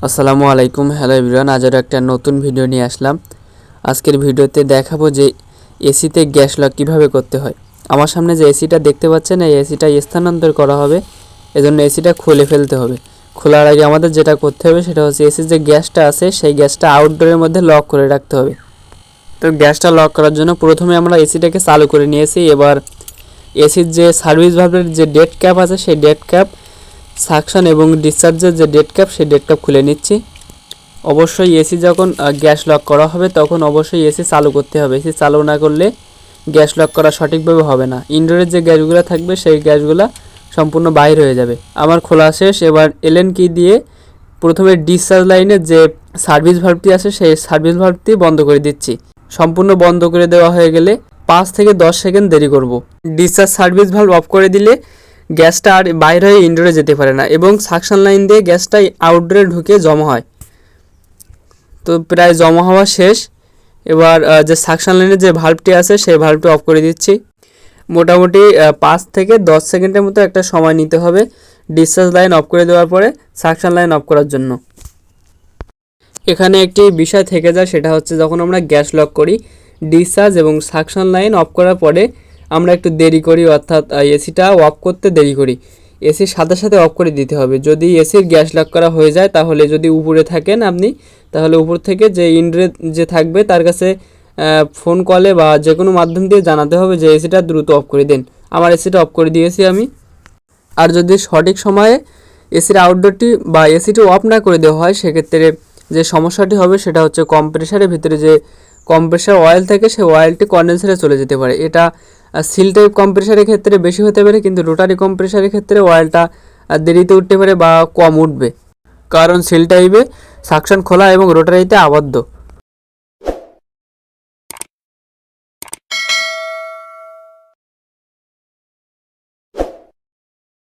আসসালামু আলাইকুম, hello everyone. আজও একটা নতুন ভিডিও নিয়ে আসলাম। আজকের ভিডিওতে দেখাবো যে এসিতে গ্যাস লক কীভাবে করতে হয়। আমার সামনে যে এসিটা দেখতে পাচ্ছেন, এই এসিটা স্থানান্তর করা হবে, এজন্য এসিটা খুলে ফেলতে হবে। খোলার আগে আমাদের যেটা করতে হবে সেটা হচ্ছে এসির যে গ্যাসটা আছে সেই গ্যাসটা আউটডোরের মধ্যে লক করে রাখতে হবে। তো গ্যাসটা লক করার জন্য প্রথমে আমরা এসিটাকে চালু করে নিয়েছি। এবার এসির যে সার্ভিস ভালভের যে ডেড ক্যাপ আছে সেই ডেড ক্যাপ, সাকশন এবং ডিসচার্জের যে ডেড ক্যাপ সেই ডেড ক্যাপ খুলে নিচ্ছি। অবশ্যই এসি যখন গ্যাস লক করা হবে তখন অবশ্যই এসি চালু করতে হবে। এসি চালু না করলে গ্যাস লক করা সঠিকভাবে হবে না। ইনডোরের যে গ্যাসগুলো থাকবে সেই গ্যাসগুলো সম্পূর্ণ বাইর হয়ে যাবে। আমার খোলা শেষ। এবার এলএন কি দিয়ে প্রথমে ডিসচার্জ লাইনের যে সার্ভিস ভালভটি আছে সেই সার্ভিস ভালভটি বন্ধ করে দিচ্ছি। সম্পূর্ণ বন্ধ করে দেওয়া হয়ে গেলে 5 থেকে 10 সেকেন্ড দেরি করব। ডিসচার্জ সার্ভিস ভালভ অফ করে দিলে গ্যাসটা আর বাইরে হয়ে ইনডোরে যেতে পারে না এবং সাকশন লাইন দিয়ে গ্যাসটা আউটডোরে ঢুকে জমা হয়। তো প্রায় জমা হওয়া শেষ। এবার যে সাকশন লাইনের যে ভালভটি আছে সেই ভালভটি অফ করে দিচ্ছি। মোটামুটি 5 থেকে 10 সেকেন্ডের মতো একটা সময় নিতে হবে ডিসচার্জ লাইন অফ করে দেওয়ার পরে সাকশন লাইন অফ করার জন্য। এখানে একটি বিষয় থেকে যায়, সেটা হচ্ছে যখন আমরা গ্যাস লক করি ডিসচার্জ এবং সাকশন লাইন অফ করার পরে আমরা একটু দেরি করি, অর্থাৎ এসিটা অফ করতে দেরি করি। এসির সাথে সাথে অফ করে দিতে হবে। যদি এসির গ্যাস লক করা হয়ে যায় তাহলে যদি উপরে থাকেন আপনি, তাহলে উপর থেকে যে ইনডোরে যে থাকবে তার কাছে ফোন কলে বা যে কোনো মাধ্যম দিয়ে জানাতে হবে যে এসিটা দ্রুত অফ করে দেন। আমার এসিটা অফ করে দিয়েছি আমি। আর যদি সঠিক সময়ে এসির আউটডোরটি বা এসিটি অফ না করে দেওয়া হয় সেক্ষেত্রে যে সমস্যাটি হবে সেটা হচ্ছে কম্প্রেসারের ভিতরে যে কম্প্রেসার অয়েল থাকে সেই অয়েলটি কন্ডেন্সারে চলে যেতে পারে। এটা সিল টাইপ কম্প্রেসারের ক্ষেত্রে বেশি হতে পারে, কিন্তু রোটারি কম্প্রেসারের ক্ষেত্রে অয়েলটা দেরিতে উঠতে পারে বা কম উঠবে, কারণ সিল টাইপে সাকশন খোলা এবং রোটারিতে আবদ্ধ।